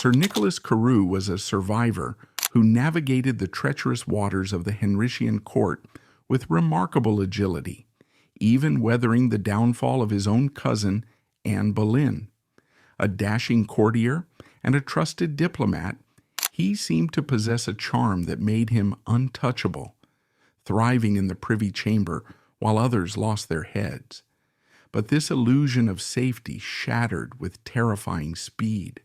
Sir Nicholas Carew was a survivor who navigated the treacherous waters of the Henrician court with remarkable agility, even weathering the downfall of his own cousin, Anne Boleyn. A dashing courtier and a trusted diplomat, he seemed to possess a charm that made him untouchable, thriving in the Privy Chamber while others lost their heads. But this illusion of safety shattered with terrifying speed.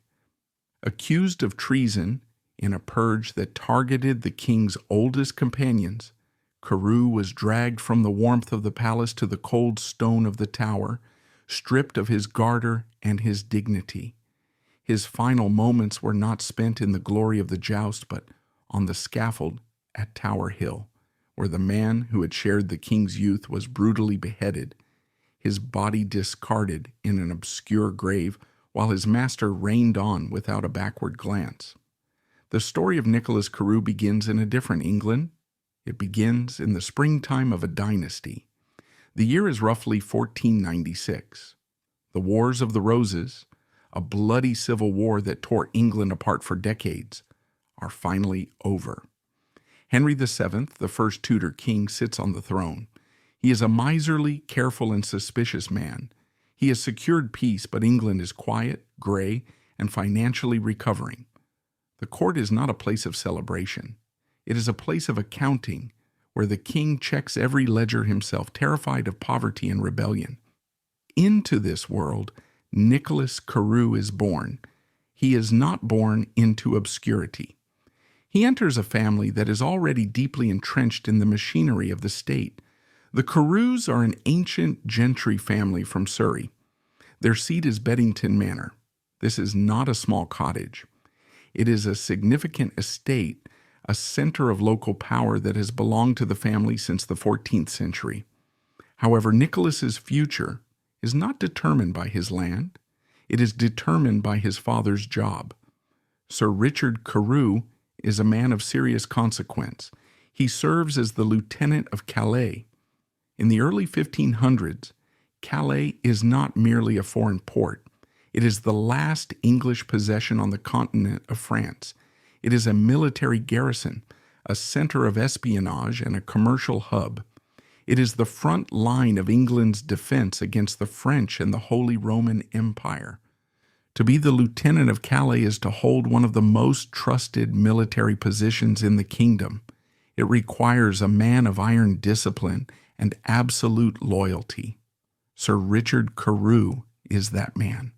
Accused of treason in a purge that targeted the king's oldest companions, Carew was dragged from the warmth of the palace to the cold stone of the tower, stripped of his garter and his dignity. His final moments were not spent in the glory of the joust, but on the scaffold at Tower Hill, where the man who had shared the king's youth was brutally beheaded, his body discarded in an obscure grave, while his master reigned on without a backward glance. The story of Nicholas Carew begins in a different England. It begins in the springtime of a dynasty. The year is roughly 1496. The Wars of the Roses, a bloody civil war that tore England apart for decades, are finally over. Henry VII, the first Tudor king, sits on the throne. He is a miserly, careful, and suspicious man. He has secured peace, but England is quiet, gray, and financially recovering. The court is not a place of celebration. It is a place of accounting, where the king checks every ledger himself, terrified of poverty and rebellion. Into this world, Nicholas Carew is born. He is not born into obscurity. He enters a family that is already deeply entrenched in the machinery of the state. The Carews are an ancient gentry family from Surrey. Their seat is Beddington Manor. This is not a small cottage. It is a significant estate, a center of local power that has belonged to the family since the 14th century. However, Nicholas's future is not determined by his land. It is determined by his father's job. Sir Richard Carew is a man of serious consequence. He serves as the Lieutenant of Calais. In the early 1500s, Calais is not merely a foreign port. It is the last English possession on the continent of France. It is a military garrison, a center of espionage, and a commercial hub. It is the front line of England's defense against the French and the Holy Roman Empire. To be the lieutenant of Calais is to hold one of the most trusted military positions in the kingdom. It requires a man of iron discipline and absolute loyalty. Sir Richard Carew is that man.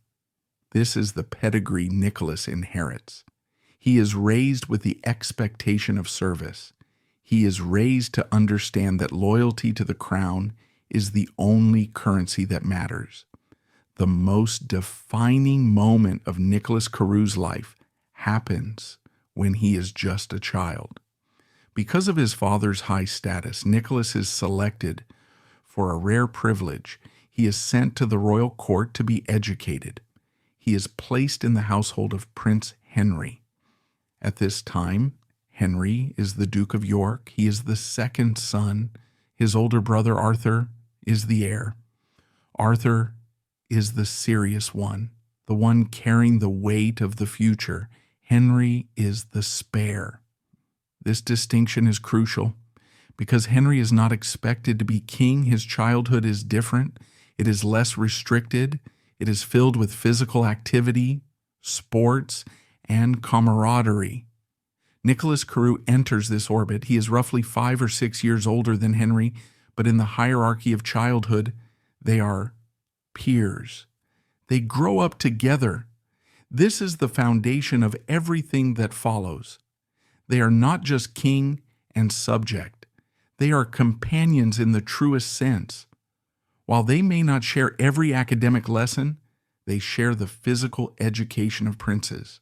This is the pedigree Nicholas inherits. He is raised with the expectation of service. He is raised to understand that loyalty to the crown is the only currency that matters. The most defining moment of Nicholas Carew's life happens when he is just a child. Because of his father's high status, Nicholas is selected for a rare privilege. He is sent to the royal court to be educated. He is placed in the household of Prince Henry. At this time, Henry is the Duke of York. He is the second son. His older brother Arthur is the heir. Arthur is the serious one, the one carrying the weight of the future. Henry is the spare. This distinction is crucial because Henry is not expected to be king. His childhood is different. It is less restricted. It is filled with physical activity, sports, and camaraderie. Nicholas Carew enters this orbit. He is roughly 5 or 6 years older than Henry, but in the hierarchy of childhood, they are peers. They grow up together. This is the foundation of everything that follows. They are not just king and subject. They are companions in the truest sense. While they may not share every academic lesson, they share the physical education of princes.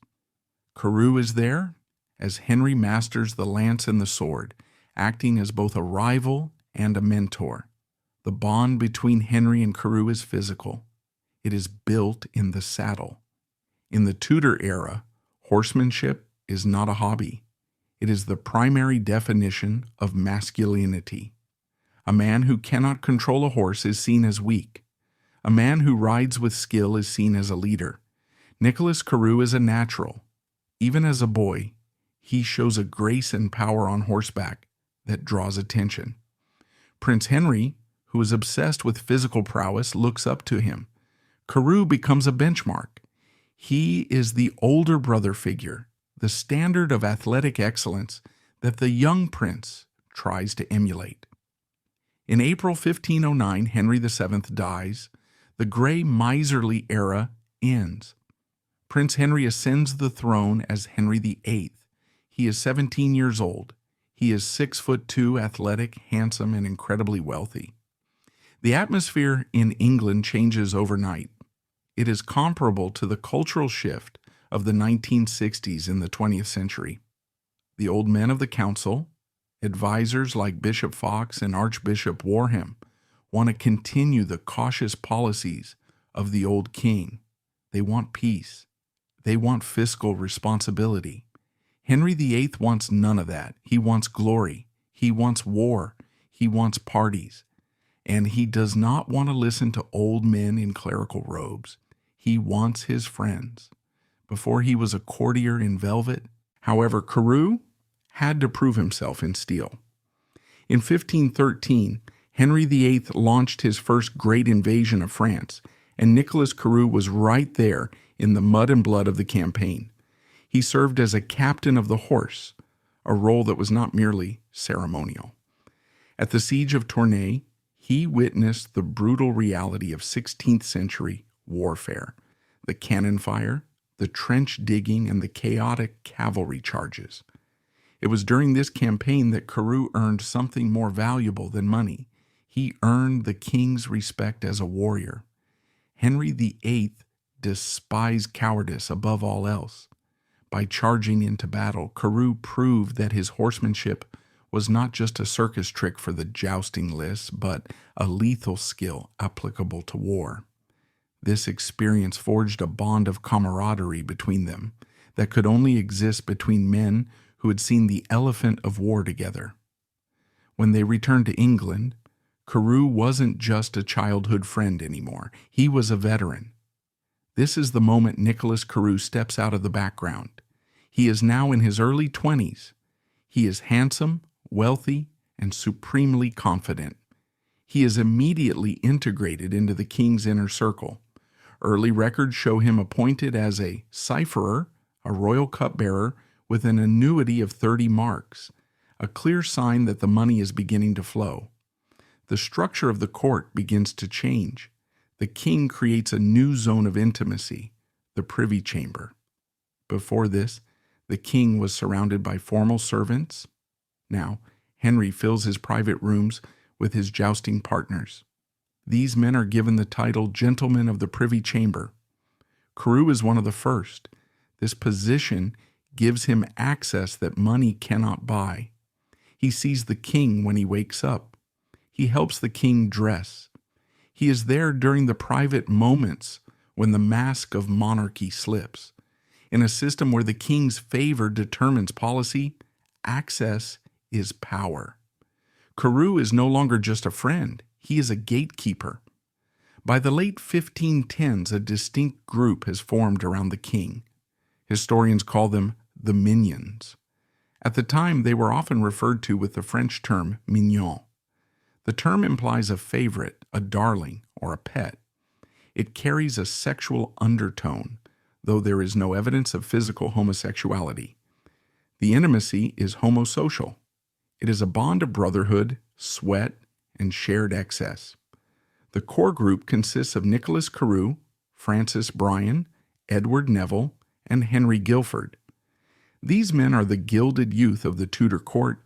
Carew is there as Henry masters the lance and the sword, acting as both a rival and a mentor. The bond between Henry and Carew is physical. It is built in the saddle. In the Tudor era, horsemanship is not a hobby. It is the primary definition of masculinity. A man who cannot control a horse is seen as weak. A man who rides with skill is seen as a leader. Nicholas Carew is a natural. Even as a boy, he shows a grace and power on horseback that draws attention. Prince Henry, who is obsessed with physical prowess, looks up to him. Carew becomes a benchmark. He is the older brother figure, the standard of athletic excellence that the young prince tries to emulate. In April 1509, Henry VII dies. The gray miserly era ends. Prince Henry ascends the throne as Henry VIII. He is 17 years old. He is 6'2", athletic, handsome, and incredibly wealthy. The atmosphere in England changes overnight. It is comparable to the cultural shift of the 1960s in the 20th century. The old men of the council, advisors like Bishop Fox and Archbishop Warham, want to continue the cautious policies of the old king. They want peace. They want fiscal responsibility. Henry VIII wants none of that. He wants glory. He wants war. He wants parties. And he does not want to listen to old men in clerical robes. He wants his friends. Before he was a courtier in velvet. However, Carew had to prove himself in steel. In 1513, Henry VIII launched his first great invasion of France, and Nicholas Carew was right there in the mud and blood of the campaign. He served as a captain of the horse, a role that was not merely ceremonial. At the siege of Tournai, he witnessed the brutal reality of 16th century warfare, the cannon fire, the trench digging, and the chaotic cavalry charges. It was during this campaign that Carew earned something more valuable than money. He earned the king's respect as a warrior. Henry VIII despised cowardice above all else. By charging into battle, Carew proved that his horsemanship was not just a circus trick for the jousting lists, but a lethal skill applicable to war. This experience forged a bond of camaraderie between them that could only exist between men who had seen the elephant of war together. When they returned to England, Carew wasn't just a childhood friend anymore. He was a veteran. This is the moment Nicholas Carew steps out of the background. He is now in his early 20s. He is handsome, wealthy, and supremely confident. He is immediately integrated into the king's inner circle. Early records show him appointed as a cipherer, a royal cupbearer, with an annuity of 30 marks, a clear sign that the money is beginning to flow. The structure of the court begins to change. The king creates a new zone of intimacy, the Privy Chamber. Before this, the king was surrounded by formal servants. Now, Henry fills his private rooms with his jousting partners. These men are given the title Gentlemen of the Privy Chamber. Carew is one of the first. This position gives him access that money cannot buy. He sees the king when he wakes up. He helps the king dress. He is there during the private moments when the mask of monarchy slips. In a system where the king's favor determines policy, access is power. Carew is no longer just a friend. He is a gatekeeper. By the late 1510s, a distinct group has formed around the king. Historians call them the minions. At the time, they were often referred to with the French term minion. The term implies a favorite, a darling, or a pet. It carries a sexual undertone, though there is no evidence of physical homosexuality. The intimacy is homosocial. It is a bond of brotherhood, sweat, and shared excess. The core group consists of Nicholas Carew, Francis Bryan, Edward Neville, and Henry Guilford. These men are the gilded youth of the Tudor court,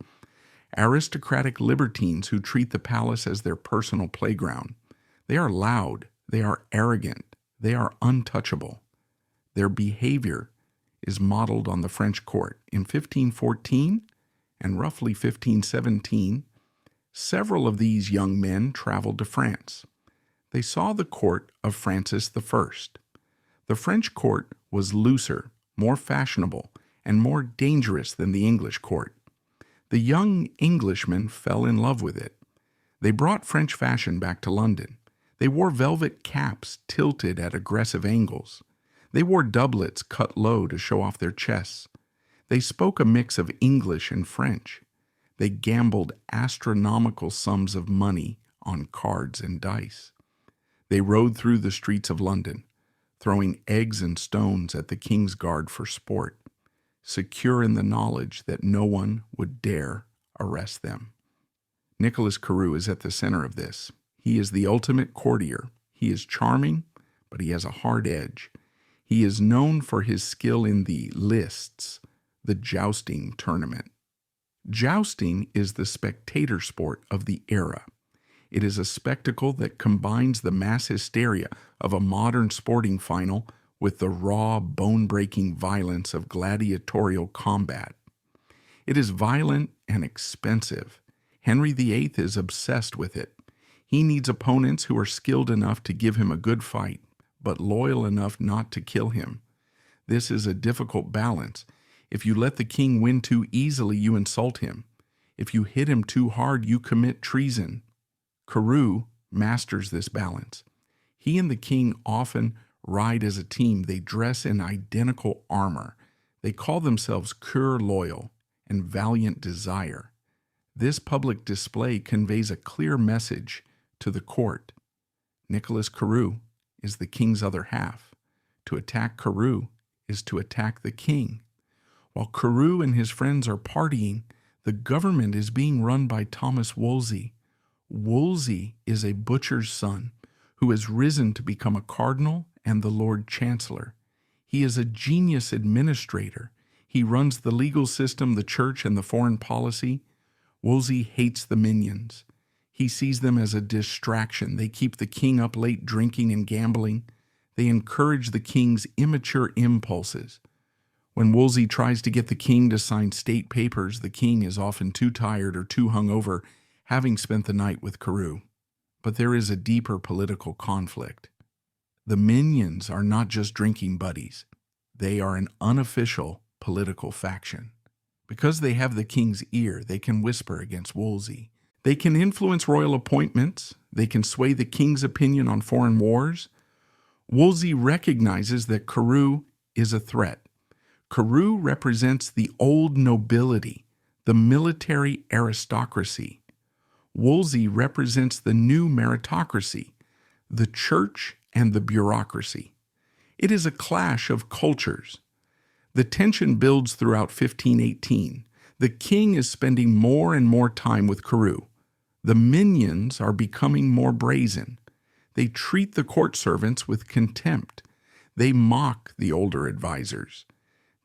aristocratic libertines who treat the palace as their personal playground. They are loud, they are arrogant, they are untouchable. Their behavior is modeled on the French court. In 1514 and roughly 1517, several of these young men traveled to France. They saw the court of Francis I. The French court was looser, more fashionable, and more dangerous than the English court. The young Englishmen fell in love with it. They brought French fashion back to London. They wore velvet caps tilted at aggressive angles. They wore doublets cut low to show off their chests. They spoke a mix of English and French. They gambled astronomical sums of money on cards and dice. They rode through the streets of London, throwing eggs and stones at the King's Guard for sport, secure in the knowledge that no one would dare arrest them. Nicholas Carew is at the center of this. He is the ultimate courtier. He is charming, but he has a hard edge. He is known for his skill in the lists, the jousting tournament. Jousting is the spectator sport of the era. It is a spectacle that combines the mass hysteria of a modern sporting final with the raw, bone-breaking violence of gladiatorial combat. It is violent and expensive. Henry VIII is obsessed with it. He needs opponents who are skilled enough to give him a good fight, but loyal enough not to kill him. This is a difficult balance. If you let the king win too easily, you insult him. If you hit him too hard, you commit treason. Carew masters this balance. He and the king often ride as a team. They dress in identical armor. They call themselves Coeur Loyal and Valiant Desire. This public display conveys a clear message to the court. Nicholas Carew is the king's other half. To attack Carew is to attack the king. While Carew and his friends are partying, the government is being run by Thomas Wolsey. Wolsey is a butcher's son who has risen to become a cardinal and the Lord Chancellor. He is a genius administrator. He runs the legal system, the church, and the foreign policy. Wolsey hates the minions. He sees them as a distraction. They keep the king up late drinking and gambling. They encourage the king's immature impulses. When Wolsey tries to get the king to sign state papers, the king is often too tired or too hungover, having spent the night with Carew. But there is a deeper political conflict. The minions are not just drinking buddies. They are an unofficial political faction. Because they have the king's ear, they can whisper against Wolsey. They can influence royal appointments. They can sway the king's opinion on foreign wars. Wolsey recognizes that Carew is a threat. Carew represents the old nobility, the military aristocracy. Wolsey represents the new meritocracy, the church and the bureaucracy. It is a clash of cultures. The tension builds throughout 1518. The king is spending more and more time with Carew. The minions are becoming more brazen. They treat the court servants with contempt. They mock the older advisors.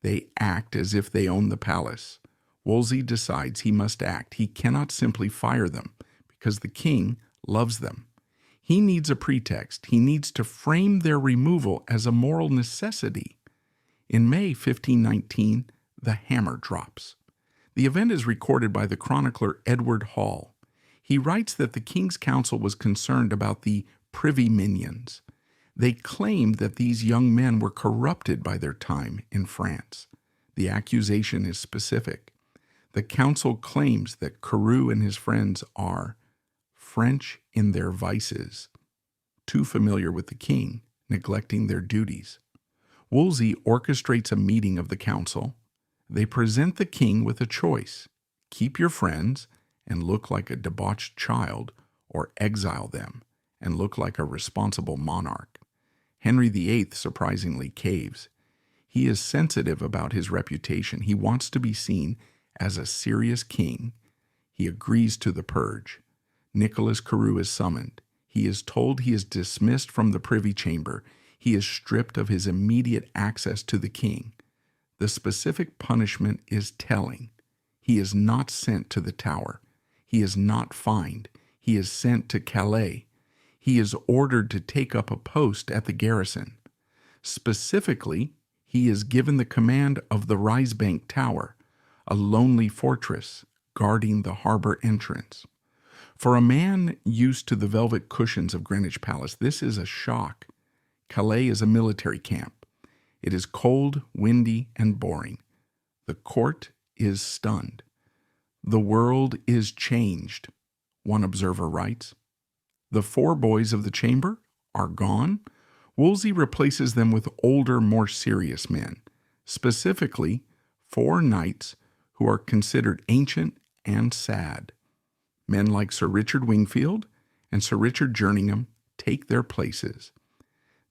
They act as if they own the palace. Wolsey decides he must act. He cannot simply fire them because the king loves them. He needs a pretext. He needs to frame their removal as a moral necessity. In May 1519, the hammer drops. The event is recorded by the chronicler Edward Hall. He writes that the king's council was concerned about the privy minions. They claimed that these young men were corrupted by their time in France. The accusation is specific. The council claims that Carew and his friends are French in their vices, too familiar with the king, neglecting their duties. Wolsey orchestrates a meeting of the council. They present the king with a choice: keep your friends and look like a debauched child, or exile them and look like a responsible monarch. Henry VIII surprisingly caves. He is sensitive about his reputation. He wants to be seen as a serious king. He agrees to the purge. Nicholas Carew is summoned. He is told he is dismissed from the Privy Chamber. He is stripped of his immediate access to the king. The specific punishment is telling. He is not sent to the Tower. He is not fined. He is sent to Calais. He is ordered to take up a post at the garrison. Specifically, he is given the command of the Risebank Tower, a lonely fortress guarding the harbor entrance. For a man used to the velvet cushions of Greenwich Palace, this is a shock. Calais is a military camp. It is cold, windy, and boring. The court is stunned. The world is changed, one observer writes. The four boys of the chamber are gone. Wolsey replaces them with older, more serious men, specifically 4 knights who are considered ancient and sad. Men like Sir Richard Wingfield and Sir Richard Jerningham take their places.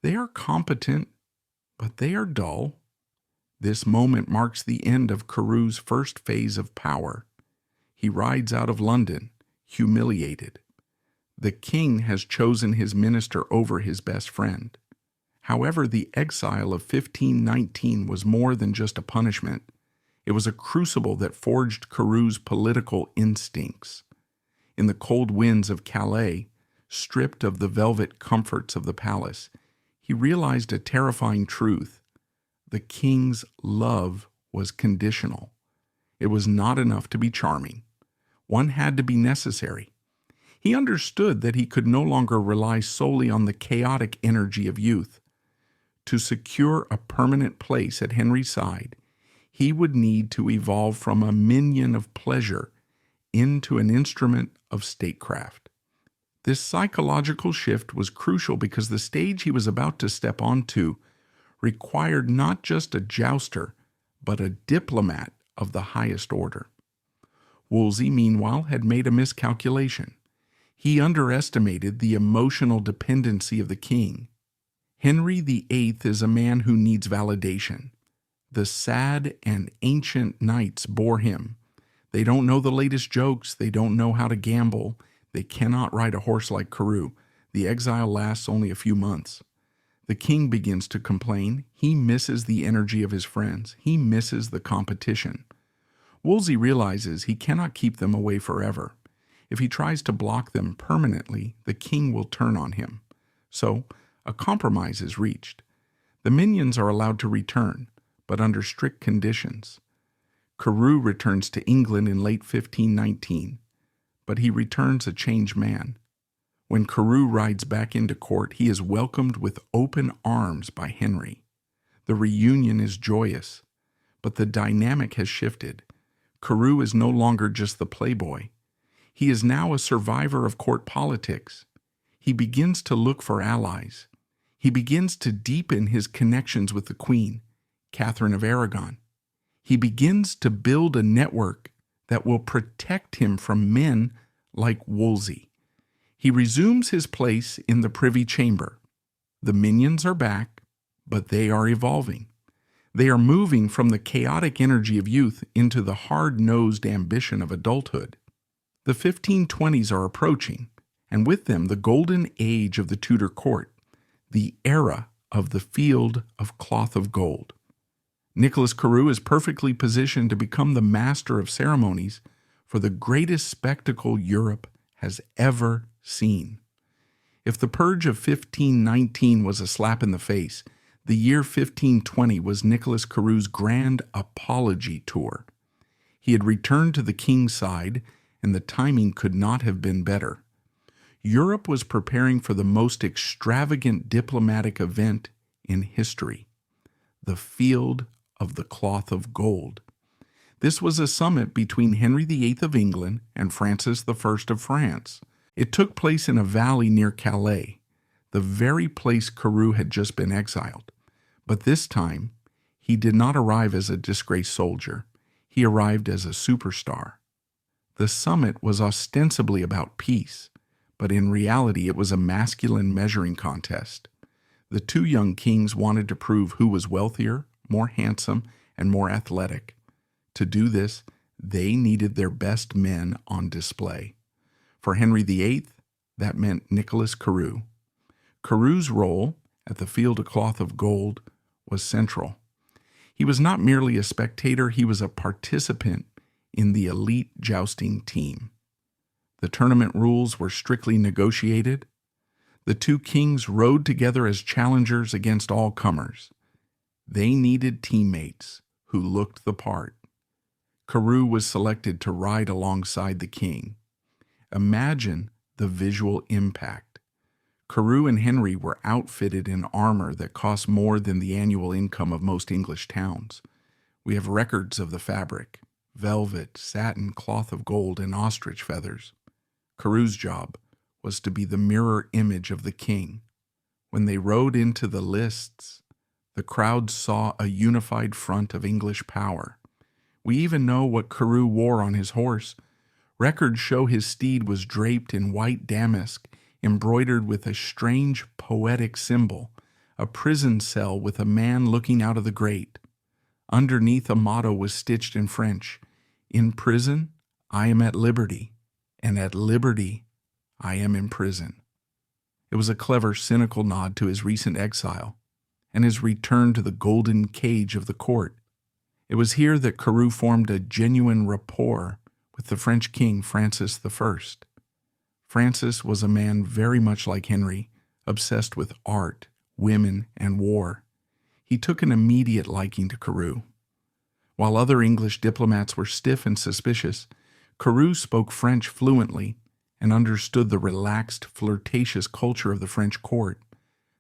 They are competent, but they are dull. This moment marks the end of Carew's first phase of power. He rides out of London, humiliated. The king has chosen his minister over his best friend. However, the exile of 1519 was more than just a punishment. It was a crucible that forged Carew's political instincts. In the cold winds of Calais, stripped of the velvet comforts of the palace, he realized a terrifying truth. The king's love was conditional. It was not enough to be charming. One had to be necessary. He understood that he could no longer rely solely on the chaotic energy of youth. To secure a permanent place at Henry's side, he would need to evolve from a minion of pleasure into an instrument of statecraft. This psychological shift was crucial because the stage he was about to step onto required not just a jouster, but a diplomat of the highest order. Wolsey, meanwhile, had made a miscalculation. He underestimated the emotional dependency of the king. Henry VIII is a man who needs validation. The sad and ancient knights bore him. They don't know the latest jokes. They don't know how to gamble. They cannot ride a horse like Carew. The exile lasts only a few months. The king begins to complain. He misses the energy of his friends. He misses the competition. Wolsey realizes he cannot keep them away forever. If he tries to block them permanently, the king will turn on him. So, a compromise is reached. The minions are allowed to return, but under strict conditions. Carew returns to England in late 1519, but he returns a changed man. When Carew rides back into court, he is welcomed with open arms by Henry. The reunion is joyous, but the dynamic has shifted. Carew is no longer just the playboy. He is now a survivor of court politics. He begins to look for allies. He begins to deepen his connections with the Queen, Catherine of Aragon. He begins to build a network that will protect him from men like Wolsey. He resumes his place in the Privy Chamber. The minions are back, but they are evolving. They are moving from the chaotic energy of youth into the hard-nosed ambition of adulthood. The 1520s are approaching, and with them the golden age of the Tudor court, the era of the field of cloth of gold. Nicholas Carew is perfectly positioned to become the master of ceremonies for the greatest spectacle Europe has ever seen. If the purge of 1519 was a slap in the face, the year 1520 was Nicholas Carew's grand apology tour. He had returned to the king's side, and the timing could not have been better. Europe was preparing for the most extravagant diplomatic event in history, the Field of the Cloth of Gold. This was a summit between Henry VIII of England and Francis I of France. It took place in a valley near Calais, the very place Carew had just been exiled. But this time, he did not arrive as a disgraced soldier. He arrived as a superstar. The summit was ostensibly about peace, but in reality it was a masculine measuring contest. The two young kings wanted to prove who was wealthier, more handsome, and more athletic. To do this, they needed their best men on display. For Henry VIII, that meant Nicholas Carew. Carew's role at the Field of Cloth of Gold was central. He was not merely a spectator, he was a participant in the elite jousting team. The tournament rules were strictly negotiated. The two kings rode together as challengers against all comers. They needed teammates who looked the part. Carew was selected to ride alongside the king. Imagine the visual impact. Carew and Henry were outfitted in armor that cost more than the annual income of most English towns. We have records of the fabric: velvet, satin, cloth of gold, and ostrich feathers. Carew's job was to be the mirror image of the king. When they rode into the lists, the crowd saw a unified front of English power. We even know what Carew wore on his horse. Records show his steed was draped in white damask, embroidered with a strange poetic symbol, a prison cell with a man looking out of the grate. Underneath, a motto was stitched in French: "In prison, I am at liberty, and at liberty, I am in prison." It was a clever, cynical nod to his recent exile and his return to the golden cage of the court. It was here that Carew formed a genuine rapport with the French king Francis I. Francis was a man very much like Henry, obsessed with art, women, and war. He took an immediate liking to Carew. While other English diplomats were stiff and suspicious, Carew spoke French fluently and understood the relaxed, flirtatious culture of the French court.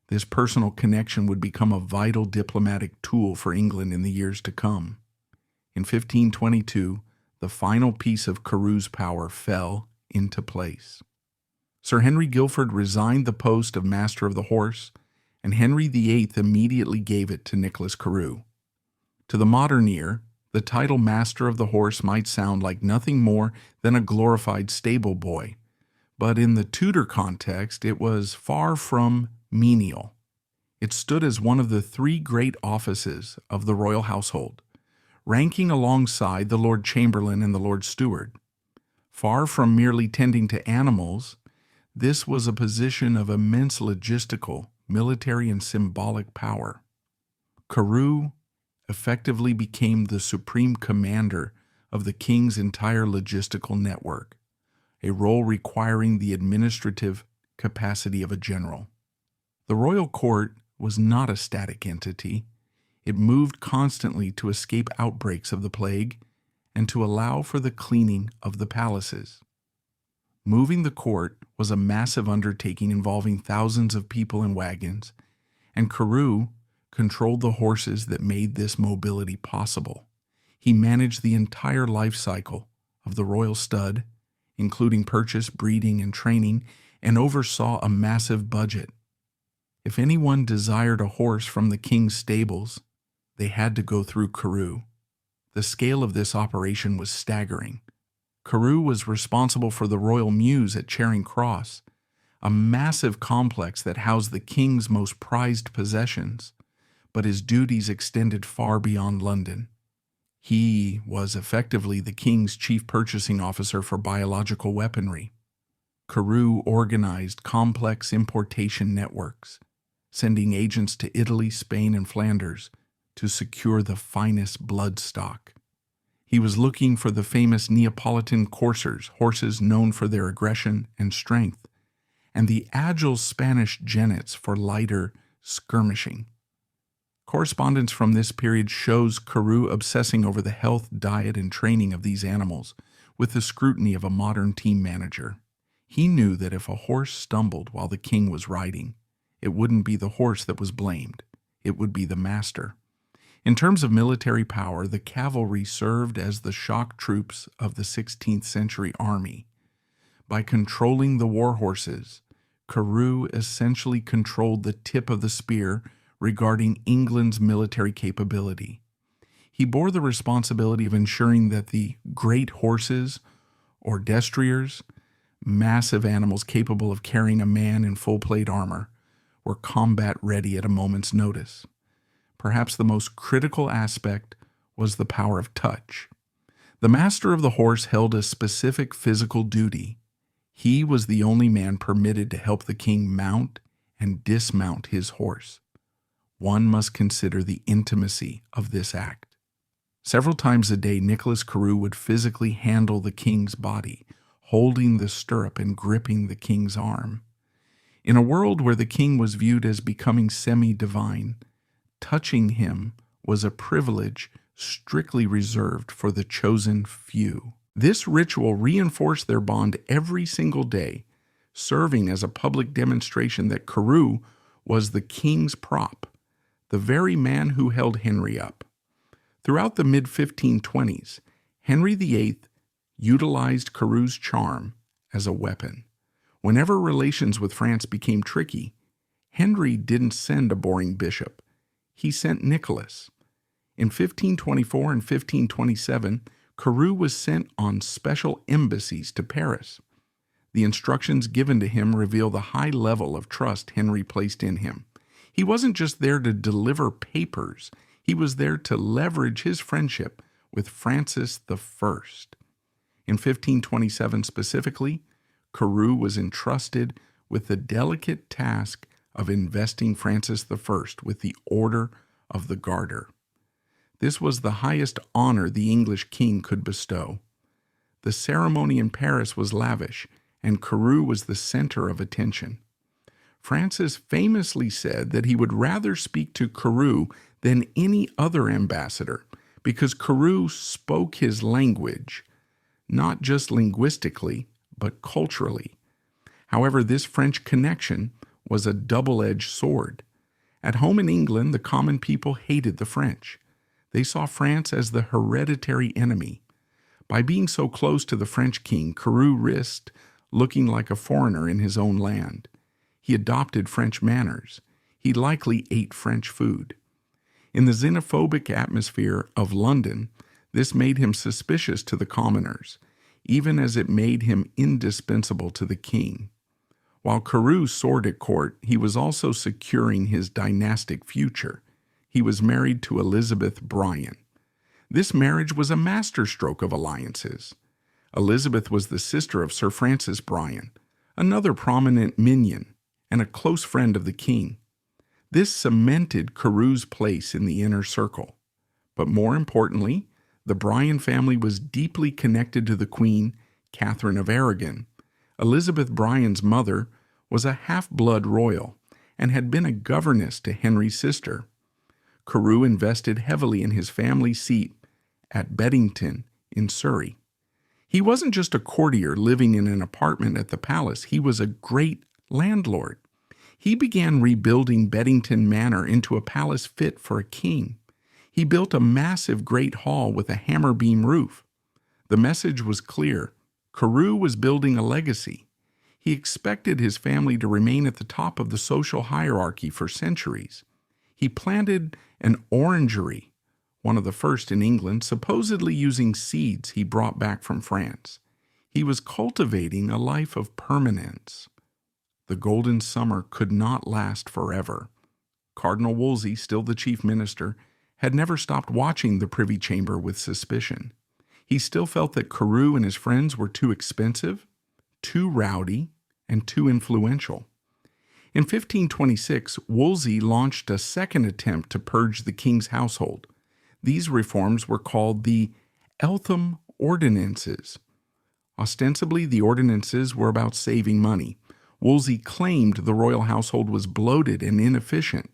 This personal connection would become a vital diplomatic tool for England in the years to come. In 1522, the final piece of Carew's power fell into place. Sir Henry Guilford resigned the post of Master of the Horse, and Henry VIII immediately gave it to Nicholas Carew. To the modern ear, the title Master of the Horse might sound like nothing more than a glorified stable boy, but in the Tudor context, it was far from menial. It stood as one of the three great offices of the royal household, ranking alongside the Lord Chamberlain and the Lord Steward. Far from merely tending to animals, this was a position of immense logistical, military, and symbolic power. Carew effectively became the supreme commander of the king's entire logistical network, a role requiring the administrative capacity of a general. The royal court was not a static entity. It moved constantly to escape outbreaks of the plague and to allow for the cleaning of the palaces. Moving the court was a massive undertaking involving thousands of people and wagons, and Carew controlled the horses that made this mobility possible. He managed the entire life cycle of the royal stud, including purchase, breeding, and training, and oversaw a massive budget. If anyone desired a horse from the king's stables, they had to go through Carew. The scale of this operation was staggering. Carew was responsible for the Royal Mews at Charing Cross, a massive complex that housed the king's most prized possessions, but his duties extended far beyond London. He was effectively the king's chief purchasing officer for biological weaponry. Carew organized complex importation networks, sending agents to Italy, Spain, and Flanders to secure the finest blood stock. He was looking for the famous Neapolitan coursers, horses known for their aggression and strength, and the agile Spanish jennets for lighter skirmishing. Correspondence from this period shows Carew obsessing over the health, diet, and training of these animals with the scrutiny of a modern team manager. He knew that if a horse stumbled while the king was riding, it wouldn't be the horse that was blamed. It would be the master. In terms of military power, the cavalry served as the shock troops of the 16th century army. By controlling the war horses, Carew essentially controlled the tip of the spear regarding England's military capability. He bore the responsibility of ensuring that the great horses, or destriers, massive animals capable of carrying a man in full plate armor, were combat ready at a moment's notice. Perhaps the most critical aspect was the power of touch. The master of the horse held a specific physical duty. He was the only man permitted to help the king mount and dismount his horse. One must consider the intimacy of this act. Several times a day, Nicholas Carew would physically handle the king's body, holding the stirrup and gripping the king's arm. In a world where the king was viewed as becoming semi-divine, touching him was a privilege strictly reserved for the chosen few. This ritual reinforced their bond every single day, serving as a public demonstration that Carew was the king's prop, the very man who held Henry up. Throughout the mid-1520s, Henry VIII utilized Carew's charm as a weapon. Whenever relations with France became tricky, Henry didn't send a boring bishop. He sent Nicholas. In 1524 and 1527, Carew was sent on special embassies to Paris. The instructions given to him reveal the high level of trust Henry placed in him. He wasn't just there to deliver papers. He was there to leverage his friendship with Francis I. In 1527 specifically, Carew was entrusted with the delicate task of investing Francis I with the Order of the Garter. This was the highest honor the English king could bestow. The ceremony in Paris was lavish, and Carew was the center of attention. Francis famously said that he would rather speak to Carew than any other ambassador because Carew spoke his language, not just linguistically, but culturally. However, this French connection was a double-edged sword. At home in England, the common people hated the French. They saw France as the hereditary enemy. By being so close to the French king, Carew risked looking like a foreigner in his own land. He adopted French manners. He likely ate French food. In the xenophobic atmosphere of London, this made him suspicious to the commoners, even as it made him indispensable to the king. While Carew soared at court, he was also securing his dynastic future. He was married to Elizabeth Bryan. This marriage was a masterstroke of alliances. Elizabeth was the sister of Sir Francis Bryan, another prominent minion, and a close friend of the king. This cemented Carew's place in the inner circle. But more importantly, the Bryan family was deeply connected to the Queen, Catherine of Aragon. Elizabeth Bryan's mother was a half-blood royal and had been a governess to Henry's sister. Carew invested heavily in his family seat at Beddington in Surrey. He wasn't just a courtier living in an apartment at the palace, he was a great landlord. He began rebuilding Beddington Manor into a palace fit for a king. He built a massive great hall with a hammer beam roof. The message was clear. Carew was building a legacy. He expected his family to remain at the top of the social hierarchy for centuries. He planted an orangery, one of the first in England, supposedly using seeds he brought back from France. He was cultivating a life of permanence. The golden summer could not last forever. Cardinal Wolsey, still the chief minister, had never stopped watching the Privy Chamber with suspicion. He still felt that Carew and his friends were too expensive, too rowdy, and too influential. In 1526, Wolsey launched a second attempt to purge the king's household. These reforms were called the Eltham Ordinances. Ostensibly, the ordinances were about saving money. Wolsey claimed the royal household was bloated and inefficient.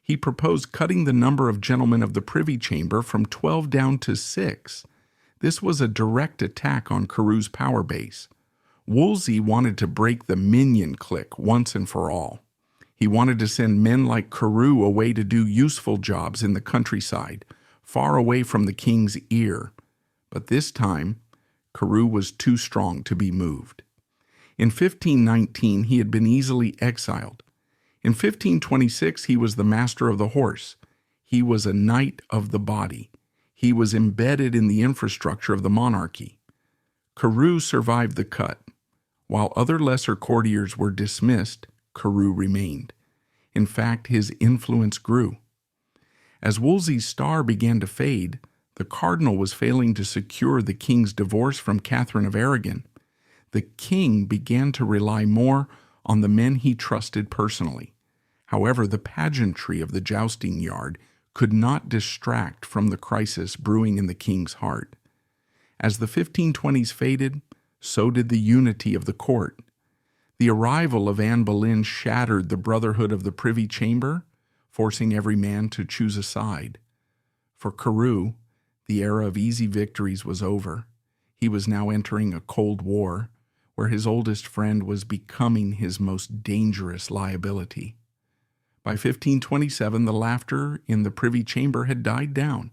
He proposed cutting the number of gentlemen of the Privy Chamber from 12 down to 6. This was a direct attack on Carew's power base. Wolsey wanted to break the minion clique once and for all. He wanted to send men like Carew away to do useful jobs in the countryside, far away from the king's ear. But this time, Carew was too strong to be moved. In 1519, he had been easily exiled. In 1526, he was the master of the horse. He was a knight of the body. He was embedded in the infrastructure of the monarchy. Carew survived the cut. While other lesser courtiers were dismissed, Carew remained. In fact, his influence grew. As Wolsey's star began to fade, the cardinal was failing to secure the king's divorce from Catherine of Aragon. The king began to rely more on the men he trusted personally. However, the pageantry of the jousting yard could not distract from the crisis brewing in the king's heart. As the 1520s faded, so did the unity of the court. The arrival of Anne Boleyn shattered the brotherhood of the Privy Chamber, forcing every man to choose a side. For Carew, the era of easy victories was over. He was now entering a cold war, where his oldest friend was becoming his most dangerous liability. By 1527, the laughter in the Privy Chamber had died down.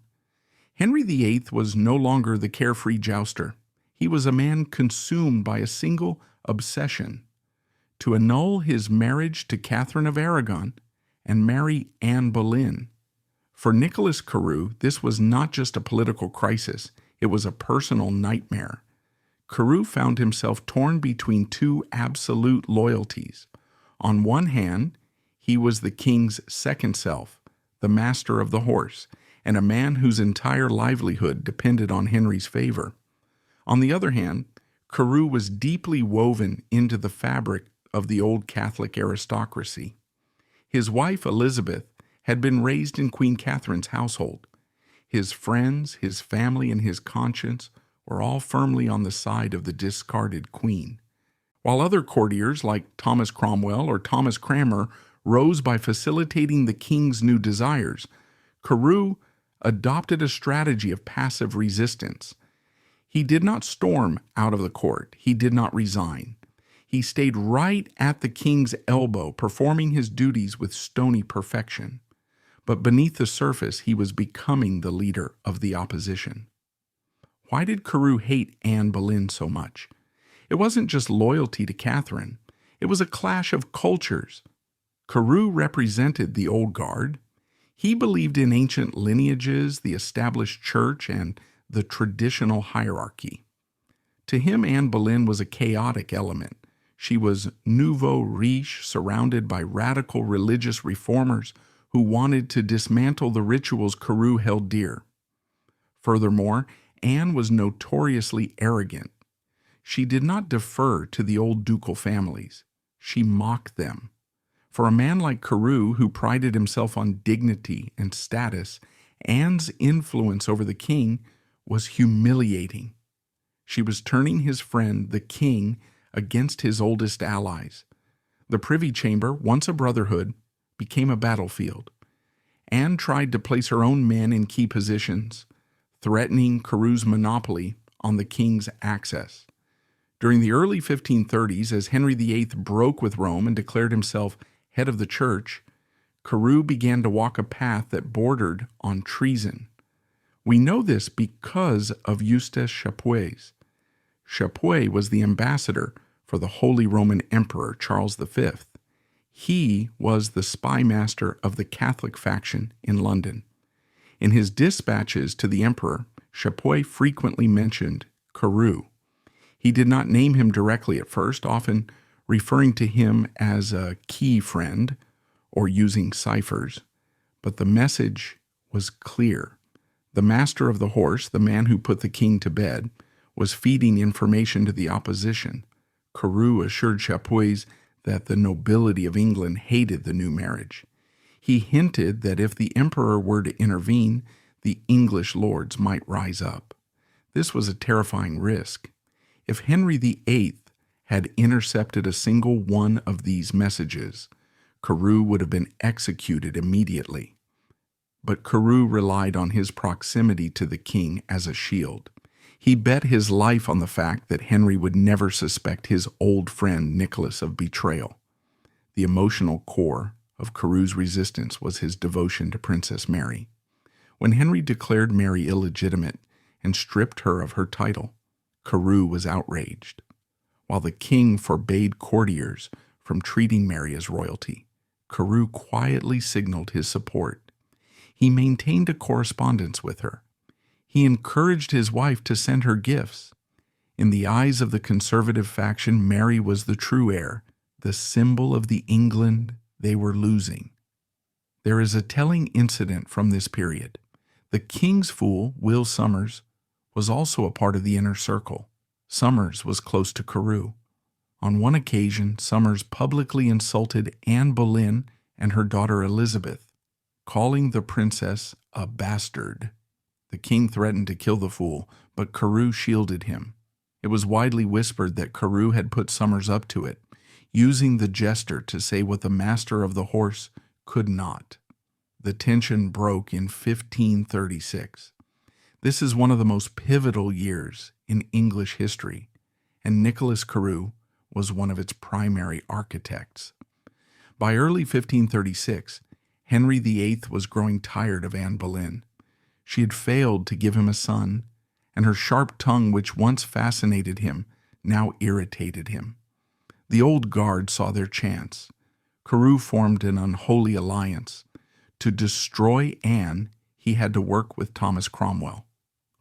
Henry VIII was no longer the carefree jouster. He was a man consumed by a single obsession: to annul his marriage to Catherine of Aragon and marry Anne Boleyn. For Nicholas Carew, this was not just a political crisis, it was a personal nightmare. Carew found himself torn between two absolute loyalties. On one hand, he was the king's second self, the master of the horse, and a man whose entire livelihood depended on Henry's favor. On the other hand, Carew was deeply woven into the fabric of the old Catholic aristocracy. His wife, Elizabeth, had been raised in Queen Catherine's household. His friends, his family, and his conscience were all firmly on the side of the discarded queen. While other courtiers like Thomas Cromwell or Thomas Cranmer rose by facilitating the king's new desires, Carew adopted a strategy of passive resistance. He did not storm out of the court. He did not resign. He stayed right at the king's elbow, performing his duties with stony perfection. But beneath the surface, he was becoming the leader of the opposition. Why did Carew hate Anne Boleyn so much? It wasn't just loyalty to Catherine. It was a clash of cultures. Carew represented the old guard. He believed in ancient lineages, the established church, and the traditional hierarchy. To him, Anne Boleyn was a chaotic element. She was nouveau riche, surrounded by radical religious reformers who wanted to dismantle the rituals Carew held dear. Furthermore, Anne was notoriously arrogant. She did not defer to the old ducal families. She mocked them. For a man like Carew, who prided himself on dignity and status, Anne's influence over the king was humiliating. She was turning his friend, the king, against his oldest allies. The Privy Chamber, once a brotherhood, became a battlefield. Anne tried to place her own men in key positions, threatening Carew's monopoly on the king's access. During the early 1530s, as Henry VIII broke with Rome and declared himself head of the church, Carew began to walk a path that bordered on treason. We know this because of Eustace Chapuis. Chapuis was the ambassador for the Holy Roman Emperor Charles V. He was the spy master of the Catholic faction in London. In his dispatches to the emperor, Chapuis frequently mentioned Carew. He did not name him directly at first, often referring to him as a key friend or using ciphers, but the message was clear. The master of the horse, the man who put the king to bed, was feeding information to the opposition. Carew assured Chapuis that the nobility of England hated the new marriage. He hinted that if the emperor were to intervene, the English lords might rise up. This was a terrifying risk. If Henry VIII had intercepted a single one of these messages, Carew would have been executed immediately. But Carew relied on his proximity to the king as a shield. He bet his life on the fact that Henry would never suspect his old friend Nicholas of betrayal. The emotional core of Carew's resistance was his devotion to Princess Mary. When Henry declared Mary illegitimate and stripped her of her title, Carew was outraged. While the king forbade courtiers from treating Mary as royalty, Carew quietly signaled his support. He maintained a correspondence with her. He encouraged his wife to send her gifts. In the eyes of the conservative faction, Mary was the true heir, the symbol of the England they were losing. There is a telling incident from this period. The king's fool, Will Somers, was also a part of the inner circle. Somers was close to Carew. On one occasion, Somers publicly insulted Anne Boleyn and her daughter Elizabeth, calling the princess a bastard. The king threatened to kill the fool, but Carew shielded him. It was widely whispered that Carew had put Somers up to it, using the jester to say what the master of the horse could not. The tension broke in 1536. This is one of the most pivotal years in English history, and Nicholas Carew was one of its primary architects. By early 1536, Henry VIII was growing tired of Anne Boleyn. She had failed to give him a son, and her sharp tongue, which once fascinated him, now irritated him. The old guard saw their chance. Carew formed an unholy alliance. To destroy Anne, he had to work with Thomas Cromwell.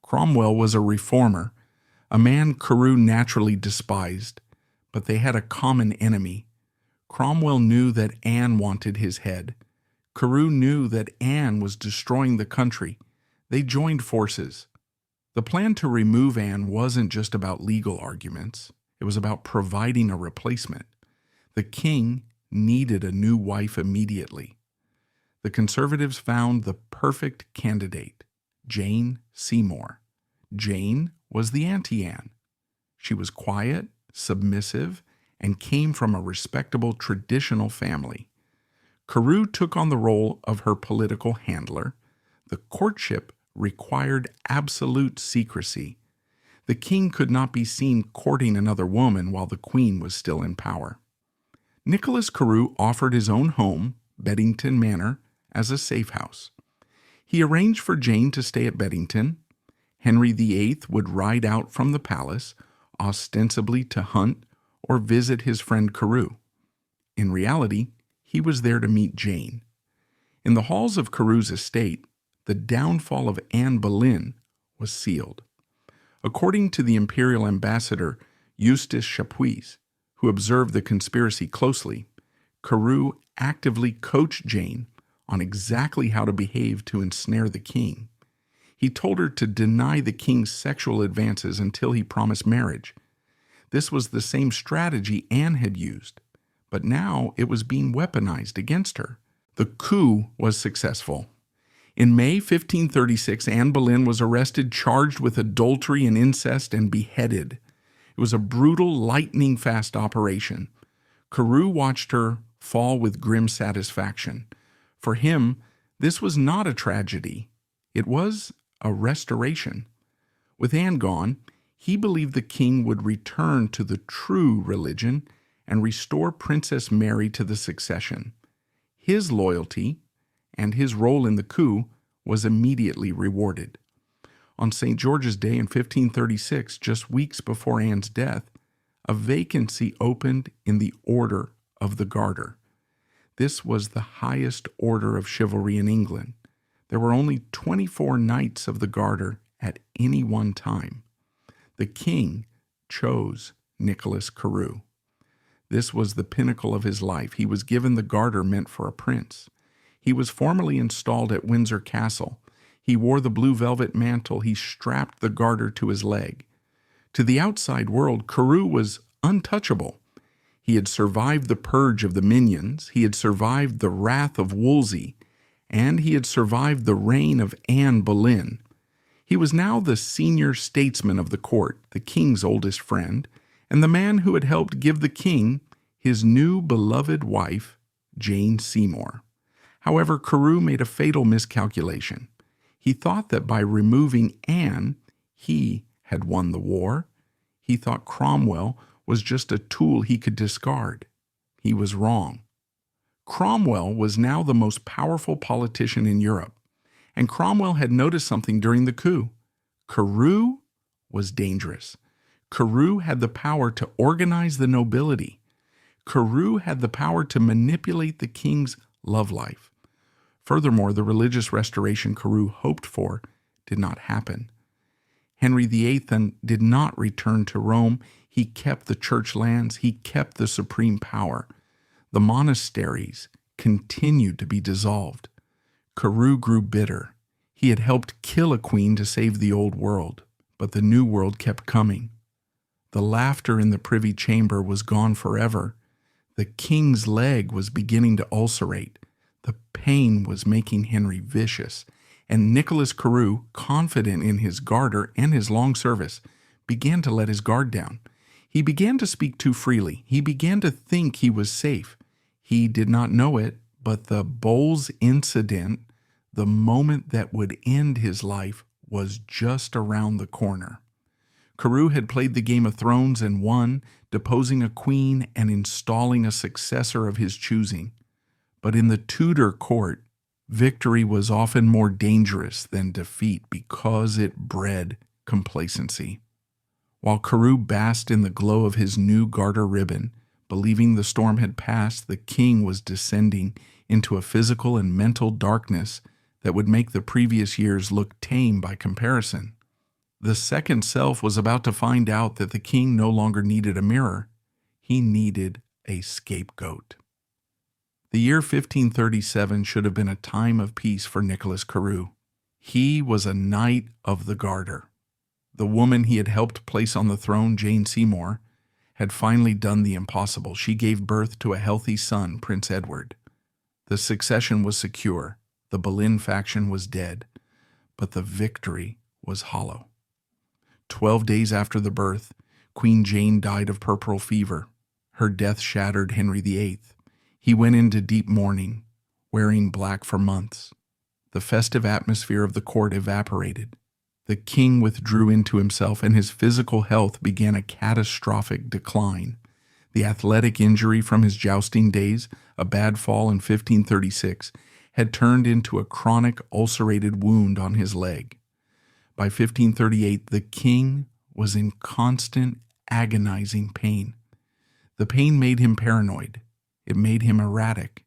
Cromwell was a reformer, a man Carew naturally despised, but they had a common enemy. Cromwell knew that Anne wanted his head. Carew knew that Anne was destroying the country. They joined forces. The plan to remove Anne wasn't just about legal arguments. It was about providing a replacement. The king needed a new wife immediately. The Conservatives found the perfect candidate, Jane Seymour. Jane was the anti-Anne. She was quiet, submissive, and came from a respectable traditional family. Carew took on the role of her political handler. The courtship required absolute secrecy. The king could not be seen courting another woman while the queen was still in power. Nicholas Carew offered his own home, Beddington Manor, as a safe house. He arranged for Jane to stay at Beddington. Henry VIII would ride out from the palace, ostensibly to hunt or visit his friend Carew. In reality, he was there to meet Jane. In the halls of Carew's estate, the downfall of Anne Boleyn was sealed. According to the imperial ambassador Eustace Chapuis, who observed the conspiracy closely, Carew actively coached Jane on exactly how to behave to ensnare the king. He told her to deny the king's sexual advances until he promised marriage. This was the same strategy Anne had used, but now it was being weaponized against her. The coup was successful. In May 1536, Anne Boleyn was arrested, charged with adultery and incest, and beheaded. It was a brutal, lightning-fast operation. Carew watched her fall with grim satisfaction. For him, this was not a tragedy. It was a restoration. With Anne gone, he believed the king would return to the true religion and restore Princess Mary to the succession. His loyalty and his role in the coup was immediately rewarded. On St. George's Day in 1536, just weeks before Anne's death, a vacancy opened in the Order of the Garter. This was the highest order of chivalry in England. There were only 24 knights of the Garter at any one time. The king chose Nicholas Carew. This was the pinnacle of his life. He was given the garter meant for a prince. He was formally installed at Windsor Castle. He wore the blue velvet mantle. He strapped the garter to his leg. To the outside world, Carew was untouchable. He had survived the purge of the minions. He had survived the wrath of Wolsey. And he had survived the reign of Anne Boleyn. He was now the senior statesman of the court, the king's oldest friend, and the man who had helped give the king his new beloved wife, Jane Seymour. However, Carew made a fatal miscalculation. He thought that by removing Anne, he had won the war. He thought Cromwell was just a tool he could discard. He was wrong. Cromwell was now the most powerful politician in Europe, and Cromwell had noticed something during the coup. Carew was dangerous. Carew had the power to organize the nobility. Carew had the power to manipulate the king's love life. Furthermore, the religious restoration Carew hoped for did not happen. Henry VIII then did not return to Rome. He kept the church lands. He kept the supreme power. The monasteries continued to be dissolved. Carew grew bitter. He had helped kill a queen to save the old world, but the new world kept coming. The laughter in the Privy Chamber was gone forever. The king's leg was beginning to ulcerate. The pain was making Henry vicious, and Nicholas Carew, confident in his garter and his long service, began to let his guard down. He began to speak too freely. He began to think he was safe. He did not know it, but the Bowls incident, the moment that would end his life, was just around the corner. Carew had played the Game of Thrones and won, deposing a queen and installing a successor of his choosing. But in the Tudor court, victory was often more dangerous than defeat because it bred complacency. While Carew basked in the glow of his new garter ribbon, Believing the storm had passed, the king was descending into a physical and mental darkness that would make the previous years look tame by comparison. The second self was about to find out that the king no longer needed a mirror. He needed a scapegoat. The year 1537 should have been a time of peace for Nicholas Carew. He was a Knight of the Garter. The woman he had helped place on the throne, Jane Seymour, had finally done the impossible. She gave birth to a healthy son, Prince Edward. The succession was secure. The Boleyn faction was dead. But the victory was hollow. 12 days after the birth, Queen Jane died of puerperal fever. Her death shattered Henry VIII. He went into deep mourning, wearing black for months. The festive atmosphere of the court evaporated. The king withdrew into himself, and his physical health began a catastrophic decline. The athletic injury from his jousting days, a bad fall in 1536, had turned into a chronic ulcerated wound on his leg. By 1538, the king was in constant, agonizing pain. The pain made him paranoid. It made him erratic.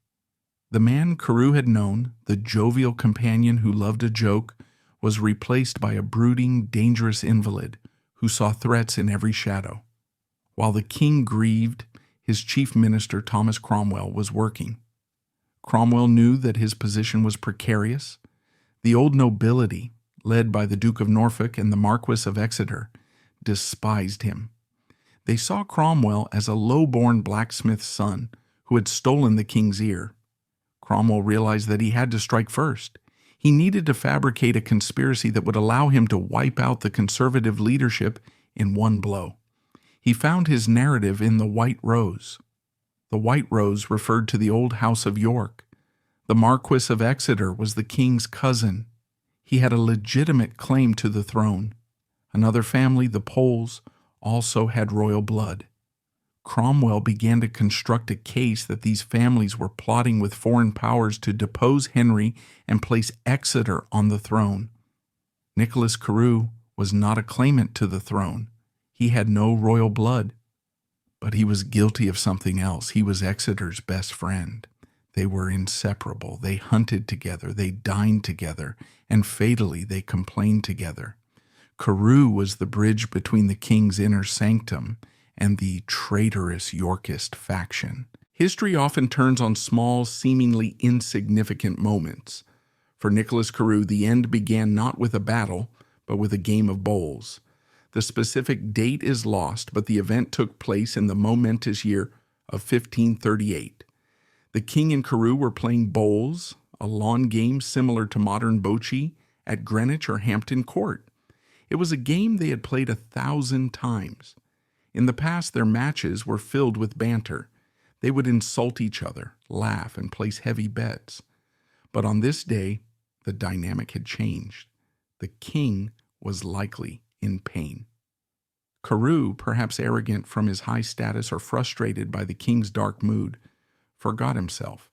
The man Carew had known, the jovial companion who loved a joke, was replaced by a brooding, dangerous invalid who saw threats in every shadow. While the king grieved, his chief minister, Thomas Cromwell, was working. Cromwell knew that his position was precarious. The old nobility, led by the Duke of Norfolk and the Marquis of Exeter, despised him. They saw Cromwell as a low-born blacksmith's son who had stolen the king's ear. Cromwell realized that he had to strike first. He needed to fabricate a conspiracy that would allow him to wipe out the conservative leadership in one blow. He found his narrative in the White Rose. The White Rose referred to the old House of York. The Marquis of Exeter was the king's cousin. He had a legitimate claim to the throne. Another family, the Poles, also had royal blood. Cromwell began to construct a case that these families were plotting with foreign powers to depose Henry and place Exeter on the throne. Nicholas Carew was not a claimant to the throne. He had no royal blood. But he was guilty of something else. He was Exeter's best friend. They were inseparable. They hunted together. They dined together. And fatally, they complained together. Carew was the bridge between the king's inner sanctum and the traitorous Yorkist faction. History often turns on small, seemingly insignificant moments. For Nicholas Carew, the end began not with a battle, but with a game of bowls. The specific date is lost, but the event took place in the momentous year of 1538. The king and Carew were playing bowls, a lawn game similar to modern bocce, at Greenwich or Hampton Court. It was a game they had played 1,000 times. In the past, their matches were filled with banter. They would insult each other, laugh, and place heavy bets. But on this day, the dynamic had changed. The king was likely in pain. Carew, perhaps arrogant from his high status or frustrated by the king's dark mood, forgot himself.